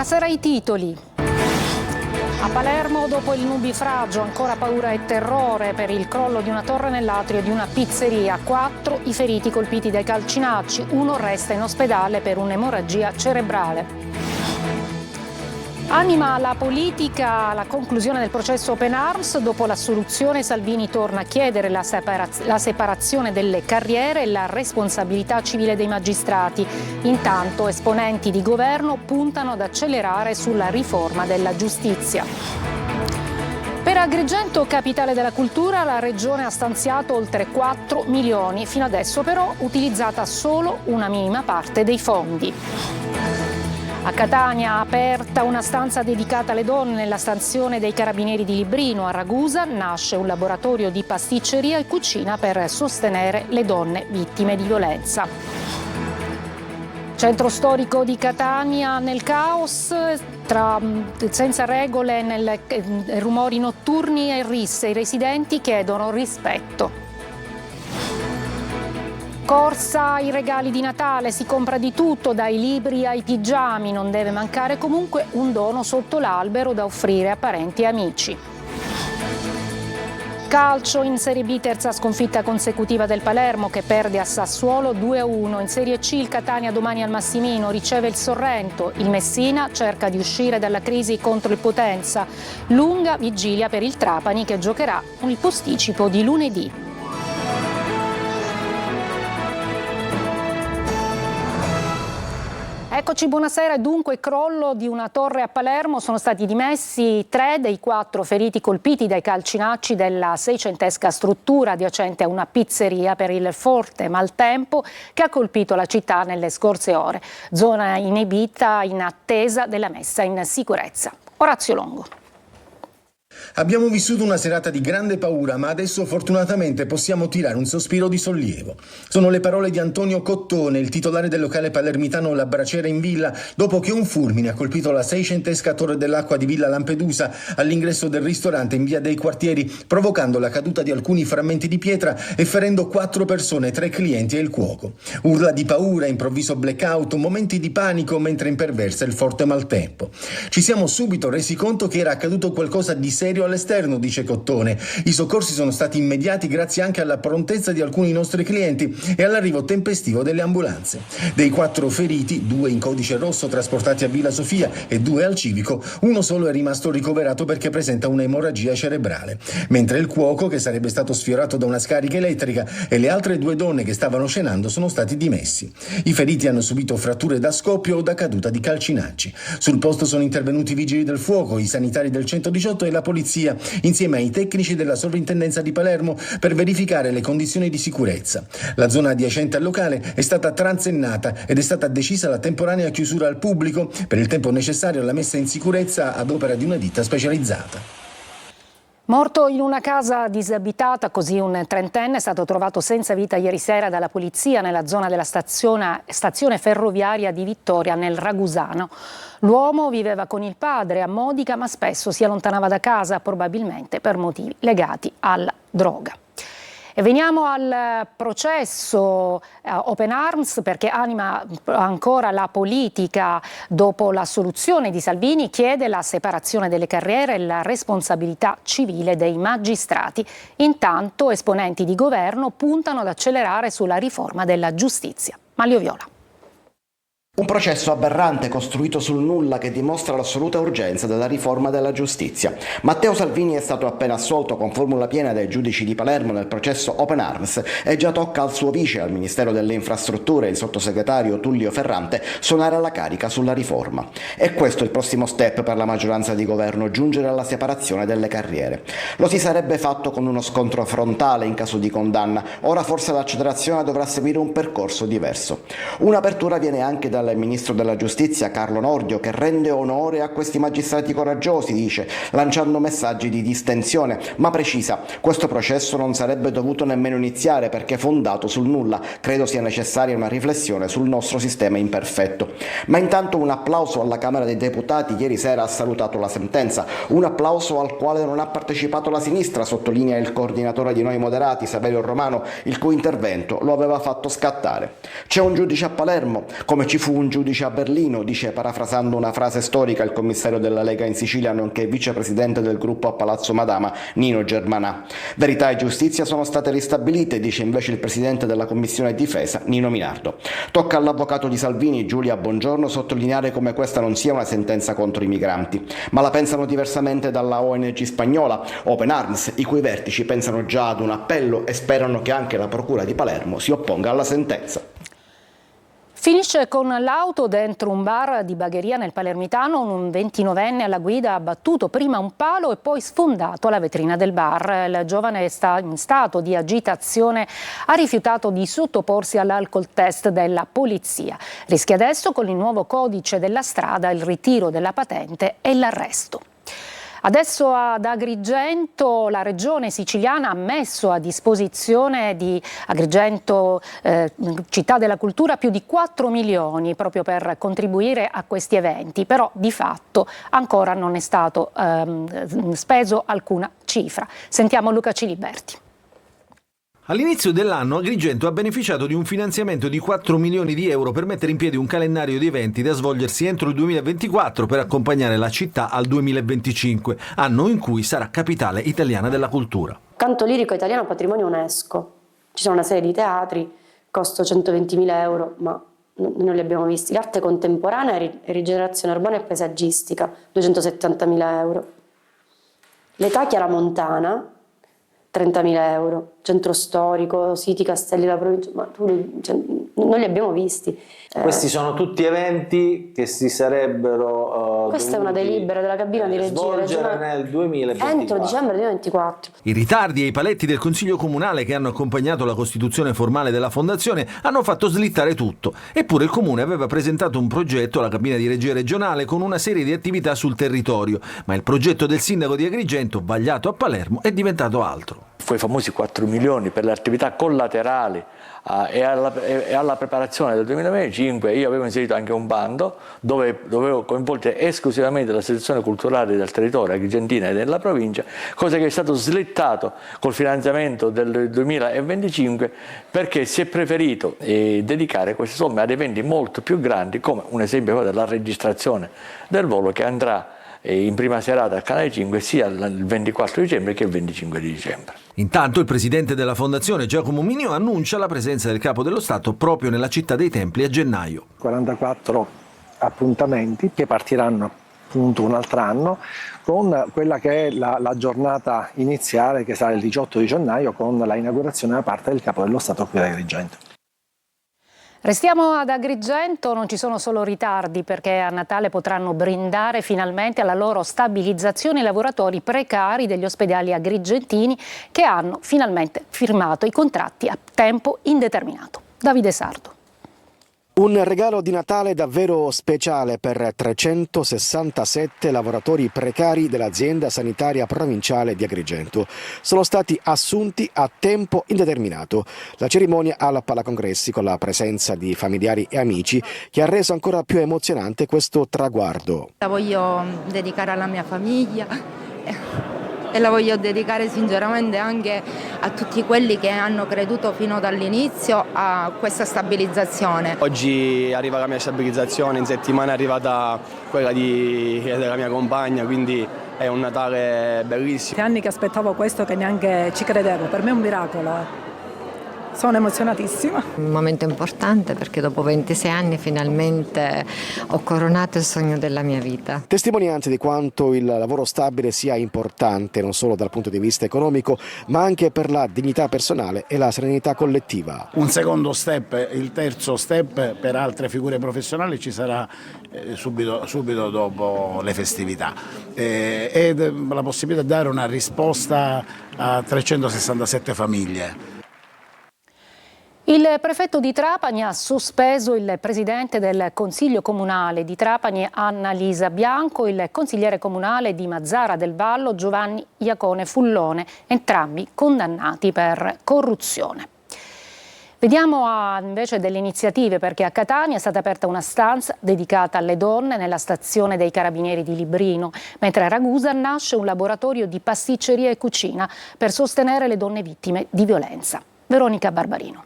Buonasera ai titoli. A Palermo, dopo il nubifragio, ancora paura e terrore per il crollo di una torre nell'atrio di una pizzeria. 4 i feriti colpiti dai calcinacci, 1 resta in ospedale per un'emorragia cerebrale. Anima la politica la conclusione del processo Open Arms. Dopo l'assoluzione Salvini torna a chiedere la separazione delle carriere e la responsabilità civile dei magistrati. Intanto esponenti di governo puntano ad accelerare sulla riforma della giustizia. Per Agrigento, capitale della cultura, la Regione ha stanziato oltre 4 milioni. Fino adesso però utilizzata solo una minima parte dei fondi. A Catania, aperta una stanza dedicata alle donne nella stazione dei Carabinieri di Librino. A Ragusa nasce un laboratorio di pasticceria e cucina per sostenere le donne vittime di violenza. Centro storico di Catania nel caos, senza regole, rumori notturni e risse. I residenti chiedono rispetto. Corsa ai regali di Natale, si compra di tutto, dai libri ai pigiami, non deve mancare comunque un dono sotto l'albero da offrire a parenti e amici. Calcio in Serie B, terza sconfitta consecutiva del Palermo che perde a Sassuolo 2-1. In Serie C il Catania domani al Massimino riceve il Sorrento, il Messina cerca di uscire dalla crisi contro il Potenza. Lunga vigilia per il Trapani che giocherà il posticipo di lunedì. Eccoci, buonasera. Dunque, crollo di una torre a Palermo, sono stati dimessi 3 dei 4 feriti colpiti dai calcinacci della seicentesca struttura adiacente a una pizzeria per il forte maltempo che ha colpito la città nelle scorse ore. Zona inibita in attesa della messa in sicurezza. Orazio Longo. Abbiamo vissuto una serata di grande paura, ma adesso fortunatamente possiamo tirare un sospiro di sollievo. Sono le parole di Antonio Cottone, il titolare del locale palermitano La Braciera in Villa, dopo che un fulmine ha colpito la seicentesca torre dell'acqua di Villa Lampedusa all'ingresso del ristorante in via dei Quartieri, provocando la caduta di alcuni frammenti di pietra e ferendo 4 persone, 3 clienti e il cuoco. Urla di paura, improvviso blackout, momenti di panico mentre imperversa il forte maltempo. Ci siamo subito resi conto che era accaduto qualcosa di serio all'esterno, dice Cottone. I soccorsi sono stati immediati grazie anche alla prontezza di alcuni nostri clienti e all'arrivo tempestivo delle ambulanze. Dei 4 feriti, 2 in codice rosso trasportati a Villa Sofia e 2 al Civico, uno solo è rimasto ricoverato perché presenta un'emorragia cerebrale, mentre il cuoco, che sarebbe stato sfiorato da una scarica elettrica, e le altre 2 donne che stavano cenando sono stati dimessi. I feriti hanno subito fratture da scoppio o da caduta di calcinacci. Sul posto sono intervenuti i vigili del fuoco, i sanitari del 118 e la polizia, insieme ai tecnici della sovrintendenza di Palermo, per verificare le condizioni di sicurezza. La zona adiacente al locale è stata transennata ed è stata decisa la temporanea chiusura al pubblico per il tempo necessario alla messa in sicurezza ad opera di una ditta specializzata. Morto in una casa disabitata, così un trentenne è stato trovato senza vita ieri sera dalla polizia nella zona della stazione ferroviaria di Vittoria nel Ragusano. L'uomo viveva con il padre a Modica, ma spesso si allontanava da casa, probabilmente per motivi legati alla droga. E veniamo al processo Open Arms, perché anima ancora la politica. Dopo l'assoluzione di Salvini chiede la separazione delle carriere e la responsabilità civile dei magistrati. Intanto esponenti di governo puntano ad accelerare sulla riforma della giustizia. Manlio Viola. Un processo aberrante costruito sul nulla che dimostra l'assoluta urgenza della riforma della giustizia. Matteo Salvini è stato appena assolto con formula piena dai giudici di Palermo nel processo Open Arms e già tocca al suo vice al Ministero delle Infrastrutture, il sottosegretario Tullio Ferrante, suonare alla carica sulla riforma. E questo è il prossimo step per la maggioranza di governo, giungere alla separazione delle carriere. Lo si sarebbe fatto con uno scontro frontale in caso di condanna, ora forse l'accelerazione dovrà seguire un percorso diverso. Un'apertura viene anche dal ministro della giustizia Carlo Nordio, che rende onore a questi magistrati coraggiosi, dice, lanciando messaggi di distensione, ma precisa: questo processo non sarebbe dovuto nemmeno iniziare perché fondato sul nulla. Credo sia necessaria una riflessione sul nostro sistema imperfetto. Ma intanto un applauso alla Camera dei Deputati ieri sera ha salutato la sentenza, un applauso al quale non ha partecipato la sinistra, sottolinea il coordinatore di Noi Moderati Saverio Romano, il cui intervento lo aveva fatto scattare. C'è un giudice a Palermo, come ci fu fu un giudice a Berlino, dice parafrasando una frase storica il commissario della Lega in Sicilia nonché vicepresidente del gruppo a Palazzo Madama Nino Germanà. Verità e giustizia sono state ristabilite, dice invece il presidente della Commissione Difesa Nino Minardo. Tocca all'avvocato di Salvini Giulia Bongiorno sottolineare come questa non sia una sentenza contro i migranti, ma la pensano diversamente dalla ONG spagnola Open Arms, i cui vertici pensano già ad un appello e sperano che anche la procura di Palermo si opponga alla sentenza. Finisce con l'auto dentro un bar di Bagheria nel Palermitano. Un 29enne alla guida ha battuto prima un palo e poi sfondato la vetrina del bar. Il giovane in stato di agitazione ha rifiutato di sottoporsi all'alcol test della polizia. Rischia adesso, con il nuovo codice della strada, il ritiro della patente e l'arresto. Adesso ad Agrigento la regione siciliana ha messo a disposizione di Agrigento, città della cultura, più di 4 milioni proprio per contribuire a questi eventi, però di fatto ancora non è stato speso alcuna cifra. Sentiamo Luca Ciliberti. All'inizio dell'anno Agrigento ha beneficiato di un finanziamento di 4 milioni di euro per mettere in piedi un calendario di eventi da svolgersi entro il 2024 per accompagnare la città al 2025, anno in cui sarà capitale italiana della cultura. Canto lirico italiano patrimonio UNESCO. Ci sono una serie di teatri, costo 120.000 euro, ma non li abbiamo visti. L'arte contemporanea e rigenerazione urbana e paesaggistica, 270.000 euro. L'età chiaramontana, 30.000 euro, centro storico, siti, castelli della provincia, ma non li abbiamo visti. Questi sono tutti eventi che si sarebbero questa è una delibera della cabina di regia svolgere nel 2024. Entro dicembre 2024. I ritardi e i paletti del Consiglio Comunale che hanno accompagnato la costituzione formale della Fondazione hanno fatto slittare tutto. Eppure il Comune aveva presentato un progetto alla cabina di regia regionale con una serie di attività sul territorio, ma il progetto del sindaco di Agrigento, vagliato a Palermo, è diventato altro. Quei famosi 4 milioni per le attività collaterali e alla preparazione del 2025 io avevo inserito anche un bando dove dovevo coinvolgere esclusivamente la sezione culturale del territorio agrigentina e della provincia, cosa che è stato slittato col finanziamento del 2025 perché si è preferito dedicare queste somme ad eventi molto più grandi, come un esempio della registrazione del volo che andrà in prima serata al Canale 5 sia il 24 dicembre che il 25 di dicembre. Intanto il presidente della Fondazione Giacomo Minio annuncia la presenza del Capo dello Stato proprio nella città dei Templi a gennaio. 44 appuntamenti che partiranno appunto un altro anno con quella che è la giornata iniziale che sarà il 18 di gennaio con la inaugurazione da parte del Capo dello Stato qui ad Agrigento. Restiamo ad Agrigento, non ci sono solo ritardi perché a Natale potranno brindare finalmente alla loro stabilizzazione i lavoratori precari degli ospedali agrigentini che hanno finalmente firmato i contratti a tempo indeterminato. Davide Sardo. Un regalo di Natale davvero speciale per 367 lavoratori precari dell'azienda sanitaria provinciale di Agrigento. Sono stati assunti a tempo indeterminato. La cerimonia al Palacongressi con la presenza di familiari e amici che ha reso ancora più emozionante questo traguardo. La voglio dedicare alla mia famiglia e la voglio dedicare sinceramente anche a tutti quelli che hanno creduto fino dall'inizio a questa stabilizzazione. Oggi arriva la mia stabilizzazione, in settimana è arrivata quella della mia compagna, quindi è un Natale bellissimo. Anni che aspettavo questo che neanche ci credevo, per me è un miracolo. Sono emozionatissima. Un momento importante perché dopo 26 anni finalmente ho coronato il sogno della mia vita. Testimonianze di quanto il lavoro stabile sia importante non solo dal punto di vista economico ma anche per la dignità personale e la serenità collettiva. Un secondo step, il terzo step per altre figure professionali ci sarà subito dopo le festività ed la possibilità di dare una risposta a 367 famiglie. Il prefetto di Trapani ha sospeso il presidente del Consiglio Comunale di Trapani Annalisa Bianco, il consigliere comunale di Mazzara del Vallo Giovanni Iacone Fullone, entrambi condannati per corruzione. Vediamo invece delle iniziative perché a Catania è stata aperta una stanza dedicata alle donne nella stazione dei Carabinieri di Librino, mentre a Ragusa nasce un laboratorio di pasticceria e cucina per sostenere le donne vittime di violenza. Veronica Barbarino.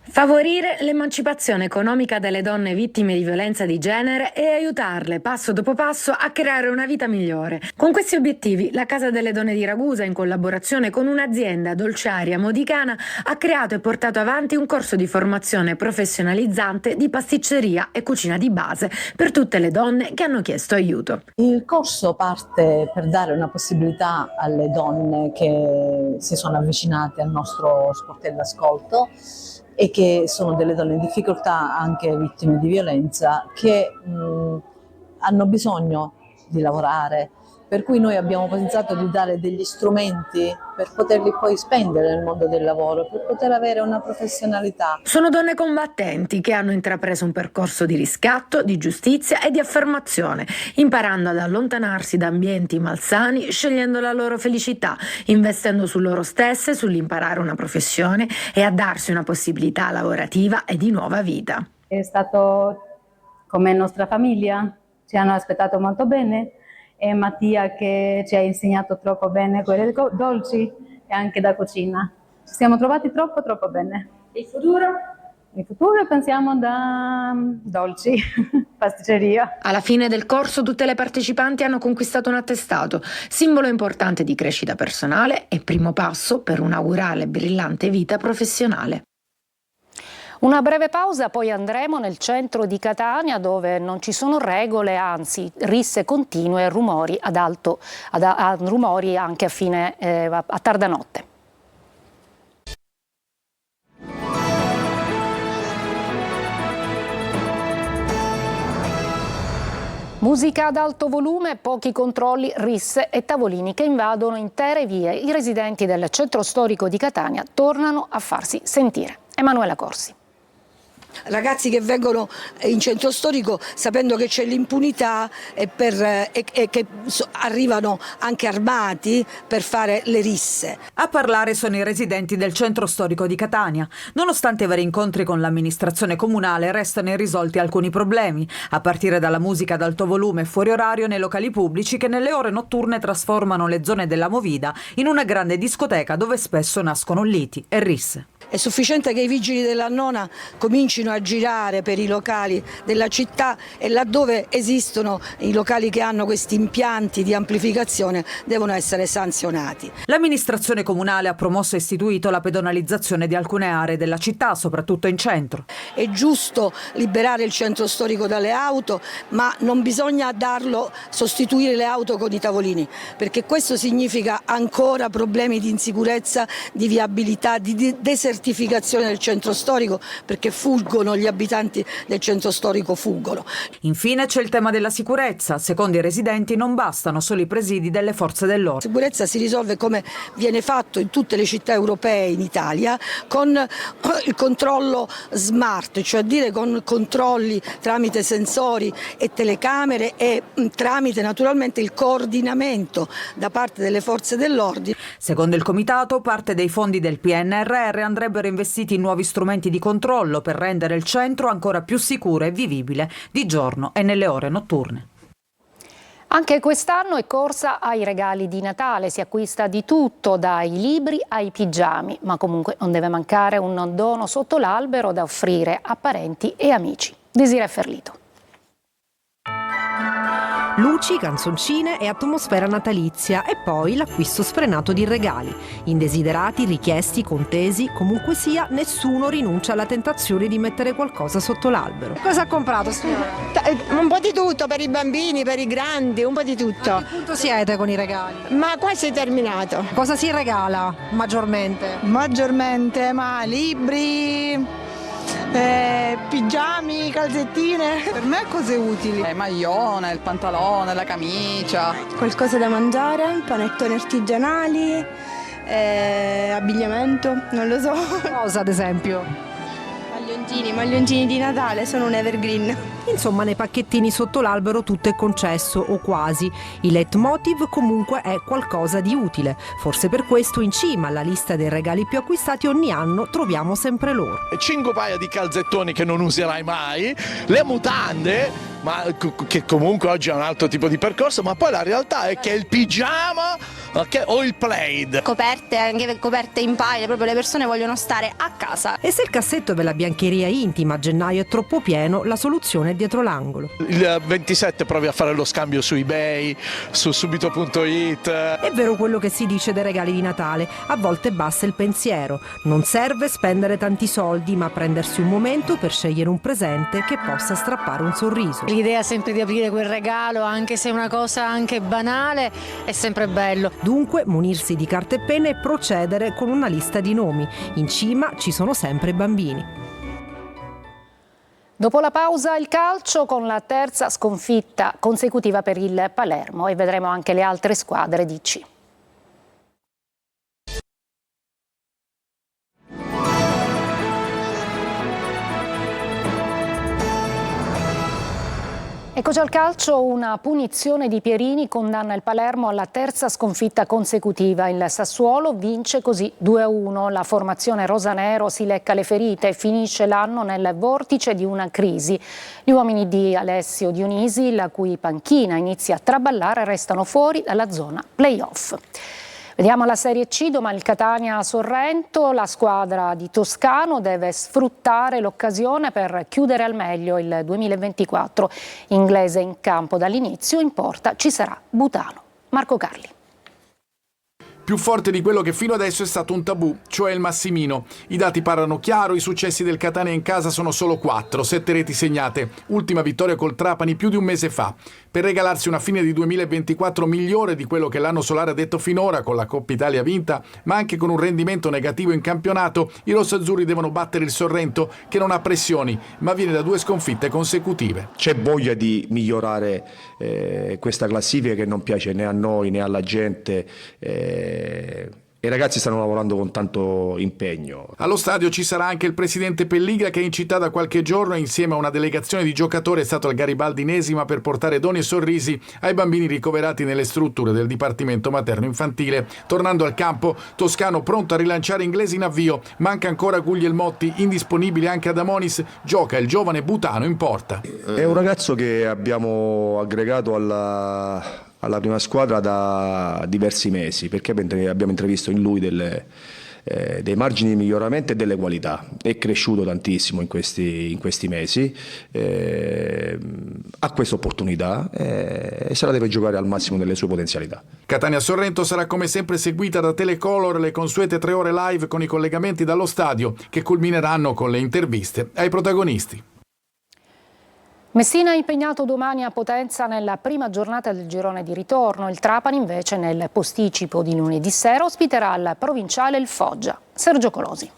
Favorire l'emancipazione economica delle donne vittime di violenza di genere e aiutarle passo dopo passo a creare una vita migliore. Con questi obiettivi la Casa delle Donne di Ragusa, in collaborazione con un'azienda dolciaria modicana, ha creato e portato avanti un corso di formazione professionalizzante di pasticceria e cucina di base per tutte le donne che hanno chiesto aiuto. Il corso parte per dare una possibilità alle donne che si sono avvicinate al nostro sportello ascolto e che sono delle donne in difficoltà, anche vittime di violenza, che hanno bisogno di lavorare, per cui noi abbiamo pensato di dare degli strumenti per poterli poi spendere nel mondo del lavoro, per poter avere una professionalità. Sono donne combattenti che hanno intrapreso un percorso di riscatto, di giustizia e di affermazione, imparando ad allontanarsi da ambienti malsani, scegliendo la loro felicità, investendo su loro stesse, sull'imparare una professione e a darsi una possibilità lavorativa e di nuova vita. È stato come nostra famiglia, ci hanno aspettato molto bene. E Mattia che ci ha insegnato troppo bene quelle dolci e anche da cucina. Ci siamo trovati troppo bene. Il futuro? Il futuro pensiamo da dolci, pasticceria. Alla fine del corso tutte le partecipanti hanno conquistato un attestato, simbolo importante di crescita personale e primo passo per un'augurale brillante vita professionale. Una breve pausa, poi andremo nel centro di Catania dove non ci sono regole, anzi risse continue e rumori rumori anche a tarda notte. Musica ad alto volume, pochi controlli, risse e tavolini che invadono intere vie. I residenti del centro storico di Catania tornano a farsi sentire. Emanuela Corsi. Ragazzi che vengono in centro storico sapendo che c'è l'impunità e che arrivano anche armati per fare le risse. A parlare sono i residenti del centro storico di Catania. Nonostante i vari incontri con l'amministrazione comunale, restano irrisolti alcuni problemi, a partire dalla musica ad alto volume e fuori orario nei locali pubblici che nelle ore notturne trasformano le zone della Movida in una grande discoteca dove spesso nascono liti e risse. È sufficiente che i vigili della nona comincino a girare per i locali della città e laddove esistono i locali che hanno questi impianti di amplificazione devono essere sanzionati. L'amministrazione comunale ha promosso e istituito la pedonalizzazione di alcune aree della città, soprattutto in centro. È giusto liberare il centro storico dalle auto, ma non bisogna sostituire le auto con i tavolini, perché questo significa ancora problemi di insicurezza, di viabilità, di desertificazione del centro storico, perché fuggono gli abitanti del centro storico, fuggono. Infine c'è il tema della sicurezza. Secondo i residenti non bastano solo i presidi delle forze dell'ordine. La sicurezza si risolve come viene fatto in tutte le città europee in Italia, con il controllo smart, cioè dire con controlli tramite sensori e telecamere e tramite naturalmente il coordinamento da parte delle forze dell'ordine. Secondo il comitato, parte dei fondi del PNRR andrebbero investiti in nuovi strumenti di controllo per rendere il centro ancora più sicuro e vivibile di giorno e nelle ore notturne. Anche quest'anno è corsa ai regali di Natale, si acquista di tutto, dai libri ai pigiami, ma comunque non deve mancare un dono sotto l'albero da offrire a parenti e amici. Desiree Ferlito. Luci, canzoncine e atmosfera natalizia e poi l'acquisto sfrenato di regali. Indesiderati, richiesti, contesi, comunque sia, nessuno rinuncia alla tentazione di mettere qualcosa sotto l'albero. Cosa ha comprato, signora? Un po' di tutto, per i bambini, per i grandi, un po' di tutto. A che punto siete con i regali? Ma quasi terminato. Cosa si regala maggiormente? Maggiormente, ma libri... pigiami, calzettine, per me cose utili. Il maglione, il pantalone, la camicia. Qualcosa da mangiare, panettoni artigianali, abbigliamento, non lo so. Cosa ad esempio? Maglioncini di Natale, sono un evergreen. Insomma, nei pacchettini sotto l'albero tutto è concesso o quasi. Il leitmotiv comunque è qualcosa di utile. Forse per questo in cima alla lista dei regali più acquistati ogni anno troviamo sempre loro. 5 paia di calzettoni che non userai mai, le mutande, ma che comunque oggi è un altro tipo di percorso, ma poi la realtà è che il pigiama okay? O il plaid. Coperte, anche coperte in paglia, proprio le persone vogliono stare a casa. E se il cassetto della biancheria intima a gennaio è troppo pieno, la soluzione è dietro l'angolo. Il 27 provi a fare lo scambio su eBay, su subito.it. È vero quello che si dice dei regali di Natale, a volte basta il pensiero. Non serve spendere tanti soldi, ma prendersi un momento per scegliere un presente che possa strappare un sorriso. L'idea sempre di aprire quel regalo, anche se è una cosa anche banale, è sempre bello. Dunque, munirsi di carta e penne e procedere con una lista di nomi. In cima ci sono sempre i bambini. Dopo la pausa il calcio con la terza sconfitta consecutiva per il Palermo e vedremo anche le altre squadre di C. Eccoci al calcio, una punizione di Pierini condanna il Palermo alla terza sconfitta consecutiva. Il Sassuolo vince così 2-1. La formazione rosanero si lecca le ferite e finisce l'anno nel vortice di una crisi. Gli uomini di Alessio Dionisi, la cui panchina inizia a traballare, restano fuori dalla zona play-off. Vediamo la Serie C, domani il Catania-Sorrento, la squadra di Toscano deve sfruttare l'occasione per chiudere al meglio il 2024. Inglese in campo dall'inizio, in porta ci sarà Butano. Marco Carli. Più forte di quello che fino adesso è stato un tabù, cioè il Massimino. I dati parlano chiaro, i successi del Catania in casa sono solo 4, 7 reti segnate, ultima vittoria col Trapani più di un mese fa. Per regalarsi una fine di 2024 migliore di quello che l'anno solare ha detto finora, con la Coppa Italia vinta, ma anche con un rendimento negativo in campionato, i rossazzurri devono battere il Sorrento, che non ha pressioni, ma viene da 2 sconfitte consecutive. C'è voglia di migliorare questa classifica che non piace né a noi né alla gente. I ragazzi stanno lavorando con tanto impegno. Allo stadio ci sarà anche il presidente Pelliga, che in città da qualche giorno insieme a una delegazione di giocatori è stato al Garibaldi Inesima per portare doni e sorrisi ai bambini ricoverati nelle strutture del Dipartimento Materno Infantile. Tornando al campo, Toscano pronto a rilanciare Inglesi in avvio, manca ancora Guglielmotti, indisponibile anche Adamonis, gioca il giovane Butano in porta. È un ragazzo che abbiamo aggregato alla prima squadra da diversi mesi, perché abbiamo intravisto in lui dei margini di miglioramento e delle qualità. È cresciuto tantissimo in questi mesi, ha questa opportunità e se la deve giocare al massimo delle sue potenzialità. Catania-Sorrento sarà come sempre seguita da Telecolor, le consuete 3 ore live con i collegamenti dallo stadio, che culmineranno con le interviste ai protagonisti. Messina è impegnato domani a Potenza nella prima giornata del girone di ritorno. Il Trapani invece nel posticipo di lunedì sera ospiterà al provinciale il Foggia. Sergio Colosi.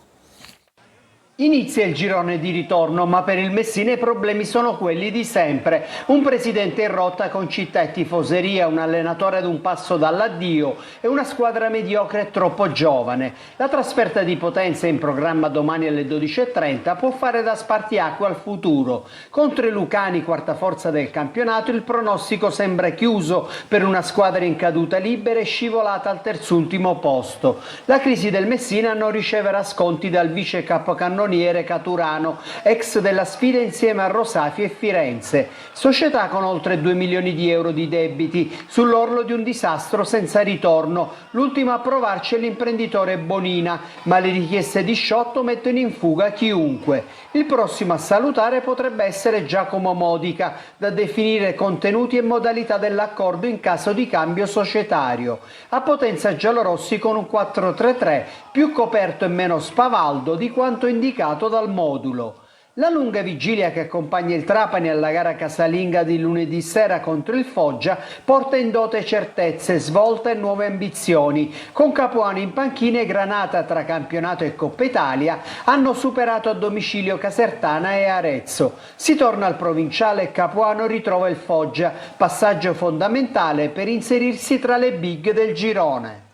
Inizia il girone di ritorno, ma per il Messina i problemi sono quelli di sempre. Un presidente in rotta con città e tifoseria, un allenatore ad un passo dall'addio e una squadra mediocre e troppo giovane. La trasferta di Potenza in programma domani alle 12:30 può fare da spartiacque al futuro. Contro i lucani, quarta forza del campionato, il pronostico sembra chiuso per una squadra in caduta libera e scivolata al terzultimo posto. La crisi del Messina non riceverà sconti dal vice capocannoniere Caturano, ex della sfida insieme a Rosafi e Firenze, società con oltre 2 milioni di euro di debiti, sull'orlo di un disastro senza ritorno. L'ultimo a provarci è l'imprenditore Bonina, ma le richieste di sciotto mettono in fuga chiunque. Il prossimo a salutare potrebbe essere Giacomo Modica, da definire contenuti e modalità dell'accordo in caso di cambio societario. A Potenza giallorossi con un 4-3-3 più coperto e meno spavaldo di quanto indicato dal modulo. La lunga vigilia che accompagna il Trapani alla gara casalinga di lunedì sera contro il Foggia porta in dote certezze, svolta e nuove ambizioni. Con Capuano in panchina e Granata tra campionato e Coppa Italia hanno superato a domicilio Casertana e Arezzo. Si torna al provinciale e Capuano ritrova il Foggia, passaggio fondamentale per inserirsi tra le big del girone.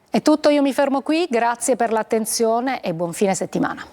È tutto, io mi fermo qui, grazie per l'attenzione e buon fine settimana.